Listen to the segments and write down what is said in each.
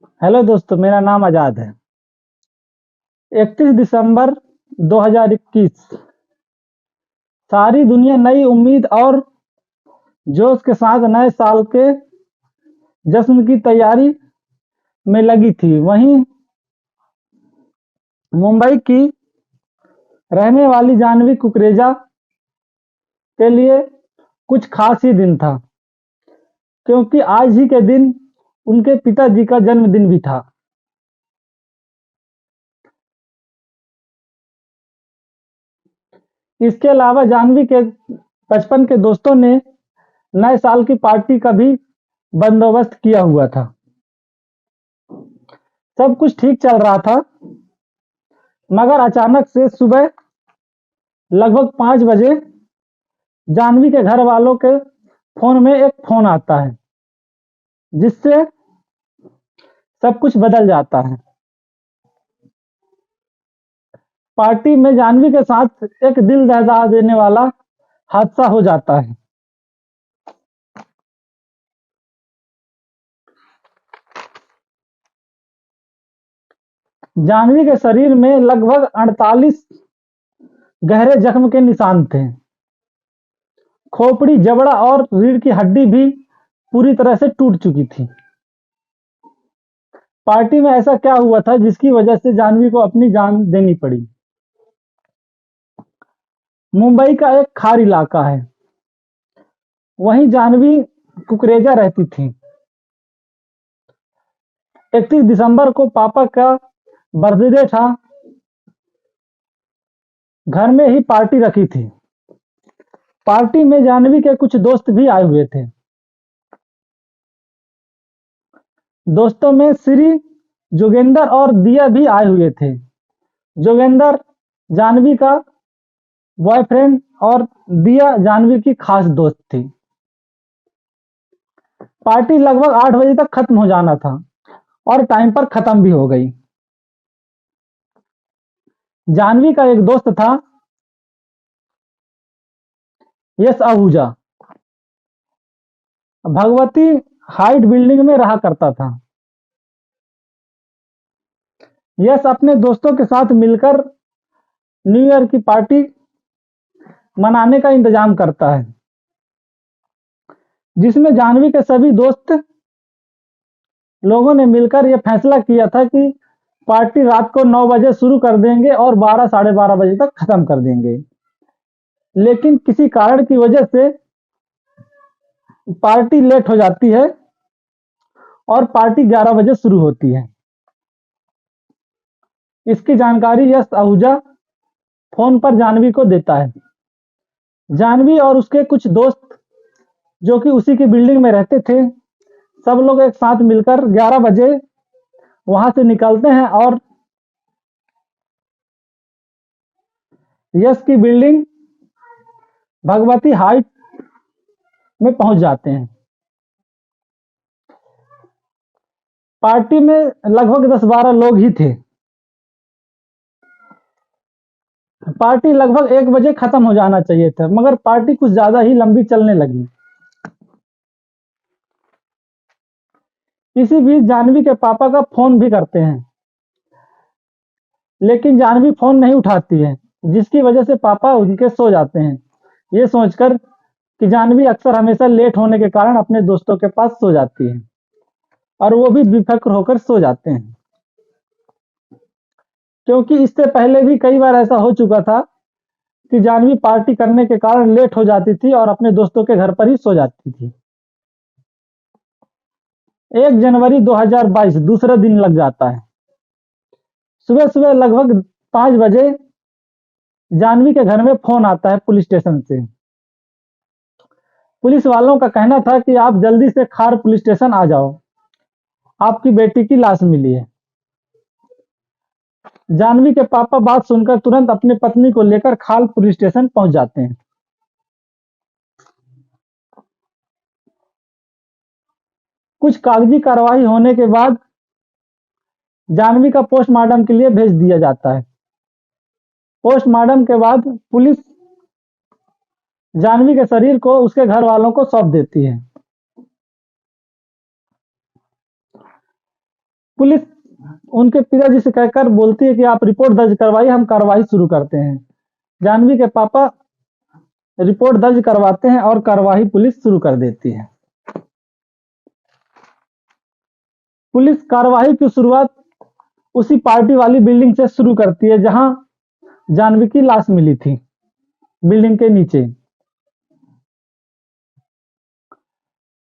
Hello दोस्तों, मेरा नाम आजाद है। 31 दिसंबर 2021। सारी दुनिया नई उम्मीद और जोश के साथ नए साल के जश्न की तैयारी में लगी थी। वहीं मुंबई की रहने वाली जाह्नवी कुकरेजा के लिए कुछ खास ही दिन था, क्योंकि आज ही के दिन उनके पिताजी का जन्मदिन भी था। इसके अलावा जाह्नवी के बचपन के दोस्तों ने नए साल की पार्टी का भी बंदोबस्त किया हुआ था। सब कुछ ठीक चल रहा था, मगर अचानक से सुबह लगभग 5 बजे जाह्नवी के घर वालों के फोन में एक फोन आता है, जिससे सब कुछ बदल जाता है। पार्टी में जाह्नवी के साथ एक दिल दहला देने वाला हादसा हो जाता है। जाह्नवी के शरीर में लगभग 48 गहरे जख्म के निशान थे। खोपड़ी, जबड़ा और रीढ़ की हड्डी भी पूरी तरह से टूट चुकी थी। पार्टी में ऐसा क्या हुआ था जिसकी वजह से जाह्नवी को अपनी जान देनी पड़ी? मुंबई का एक खार इलाका है, वहीं जाह्नवी कुकरेजा रहती थी। 31 दिसंबर को पापा का बर्थडे था। घर में ही पार्टी रखी थी। पार्टी में जाह्नवी के कुछ दोस्त भी आए हुए थे। दोस्तों में श्री जोगेंद्र और दिया भी आए हुए थे। जोगेंद्र जाह्नवी का बॉयफ्रेंड और दिया जाह्नवी की खास दोस्त थी। पार्टी लगभग 8 बजे तक खत्म हो जाना था और टाइम पर खत्म भी हो गई। जाह्नवी का एक दोस्त था, यश आहूजा। भगवती हाइट बिल्डिंग में रहा करता था। यश अपने दोस्तों के साथ मिलकर न्यू ईयर की पार्टी मनाने का इंतजाम करता है, जिसमें जाह्नवी के सभी दोस्त लोगों ने मिलकर यह फैसला किया था कि पार्टी रात को 9 बजे शुरू कर देंगे और 12 साढ़े 12 बजे तक खत्म कर देंगे। लेकिन किसी कारण की वजह से पार्टी लेट हो जाती है और पार्टी 11 बजे शुरू होती है। इसकी जानकारी यश आहूजा फोन पर जाह्नवी को देता है। जाह्नवी और उसके कुछ दोस्त, जो कि उसी की बिल्डिंग में रहते थे, सब लोग एक साथ मिलकर 11 बजे वहां से निकलते हैं और यश की बिल्डिंग भगवती हाइट में पहुंच जाते हैं। पार्टी में लगभग 10-12 लोग ही थे। पार्टी लगभग 1 बजे खत्म हो जाना चाहिए था, मगर पार्टी कुछ ज्यादा ही लंबी चलने लगी। इसी बीच जाह्नवी के पापा का फोन भी करते हैं, लेकिन जाह्नवी फोन नहीं उठाती है, जिसकी वजह से पापा उनके सो जाते हैं, ये सोचकर कि जाह्नवी अक्सर हमेशा लेट होने के कारण अपने दोस्तों के पास सो जाती है, और वो भी बेफिक्र होकर सो जाते हैं। क्योंकि इससे पहले भी कई बार ऐसा हो चुका था कि जाह्नवी पार्टी करने के कारण लेट हो जाती थी और अपने दोस्तों के घर पर ही सो जाती थी। 1 जनवरी 2022 दूसरा दिन लग जाता है। सुबह सुबह लगभग 5 बजे जाह्नवी के घर में फोन आता है पुलिस स्टेशन से। पुलिस वालों का कहना था कि आप जल्दी से खार पुलिस स्टेशन आ जाओ, आपकी बेटी की लाश मिली है। जाह्नवी के पापा बात सुनकर तुरंत अपनी पत्नी को लेकर खाल पुलिस स्टेशन पहुंच जाते हैं। कुछ कागजी कार्रवाई होने के बाद जाह्नवी का पोस्टमार्टम के लिए भेज दिया जाता है। पोस्टमार्टम के बाद पुलिस जाह्नवी के शरीर को उसके घर वालों को सौंप देती है। पुलिस उनके पिताजी से कहकर बोलती है कि आप रिपोर्ट दर्ज करवाइए, हम कार्रवाई शुरू करते हैं। जाह्नवी के पापा रिपोर्ट दर्ज करवाते हैं और कार्रवाई पुलिस शुरू कर देती है। पुलिस कार्रवाई की शुरुआत उसी पार्टी वाली बिल्डिंग से शुरू करती है जहां जाह्नवी की लाश मिली थी, बिल्डिंग के नीचे।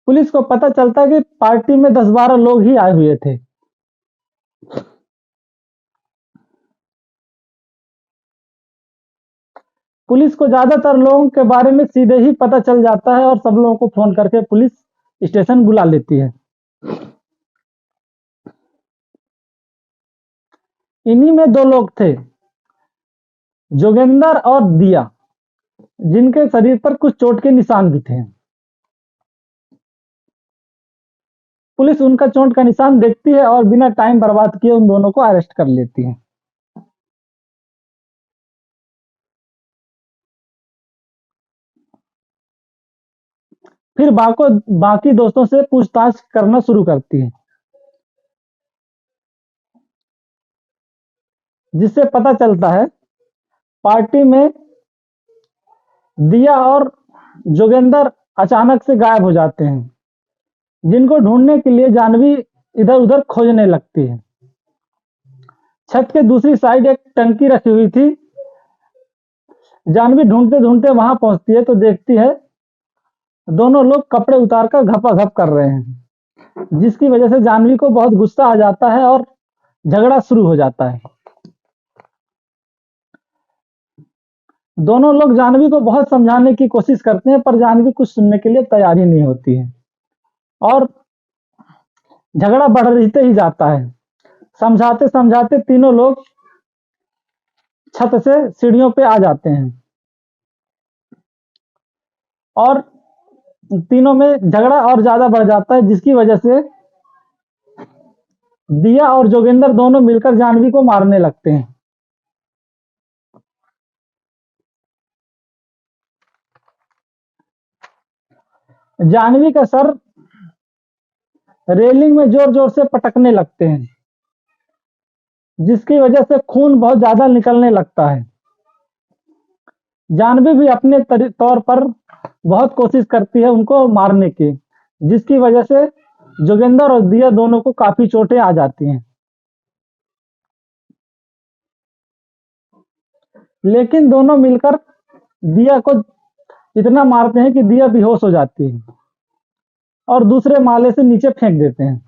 पुलिस को पता चलता है कि पार्टी में 10-12 लोग ही आए हुए थे। पुलिस को ज्यादातर लोगों के बारे में सीधे ही पता चल जाता है और सब लोगों को फोन करके पुलिस स्टेशन बुला लेती है। इन्हीं में 2 लोग थे, जोगेंद्र और दिया, जिनके शरीर पर कुछ चोट के निशान भी थे। पुलिस उनका चोट का निशान देखती है और बिना टाइम बर्बाद किए उन दोनों को अरेस्ट कर लेती है। फिर बाकी दोस्तों से पूछताछ करना शुरू करती है, जिससे पता चलता है पार्टी में दिया और जोगेंद्र अचानक से गायब हो जाते हैं, जिनको ढूंढने के लिए जाह्नवी इधर उधर खोजने लगती है। छत के दूसरी साइड एक टंकी रखी हुई थी। जाह्नवी ढूंढते ढूंढते वहां पहुंचती है तो देखती है दोनों लोग कपड़े उतारकर घपाघप कर रहे हैं, जिसकी वजह से जाह्नवी को बहुत गुस्सा आ जाता है और झगड़ा शुरू हो जाता है। दोनों लोग जाह्नवी को बहुत समझाने की कोशिश करते हैं, पर जाह्नवी कुछ सुनने के लिए तैयार ही नहीं होती है और झगड़ा बढ़ते ही जाता है। समझाते समझाते तीनों लोग छत से सीढ़ियों पे आ जाते हैं और तीनों में झगड़ा और ज्यादा बढ़ जाता है, जिसकी वजह से दिया और जोगेंद्र दोनों मिलकर जाह्नवी को मारने लगते हैं। जाह्नवी का सर रेलिंग में जोर जोर से पटकने लगते हैं, जिसकी वजह से खून बहुत ज्यादा निकलने लगता है। जाह्नवी भी अपने तौर पर बहुत कोशिश करती है उनको मारने की, जिसकी वजह से जोगेंद्र और दिया दोनों को काफी चोटें आ जाती हैं। लेकिन दोनों मिलकर दिया को इतना मारते हैं कि दिया बेहोश हो जाती है और दूसरे माले से नीचे फेंक देते हैं।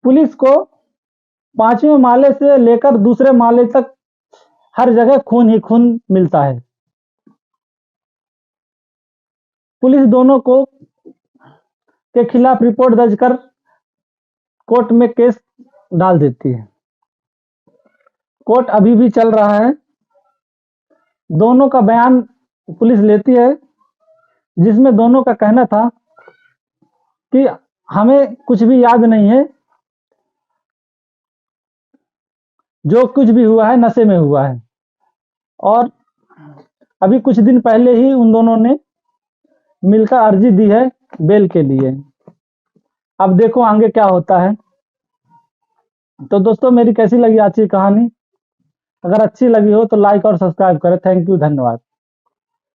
पुलिस को 5वें माले से लेकर दूसरे माले तक हर जगह खून ही खून मिलता है। पुलिस दोनों को के खिलाफ रिपोर्ट दर्ज कर कोर्ट में केस डाल देती है। कोर्ट अभी भी चल रहा है। दोनों का बयान पुलिस लेती है, जिसमें दोनों का कहना था कि हमें कुछ भी याद नहीं है, जो कुछ भी हुआ है नशे में हुआ है और अभी कुछ दिन पहले ही उन दोनों ने मिलकर अर्जी दी है बेल के लिए। अब देखो आगे क्या होता है। तो दोस्तों मेरी कैसी लगी आज की कहानी? अगर अच्छी लगी हो तो लाइक और सब्सक्राइब करें। थैंक यू, धन्यवाद।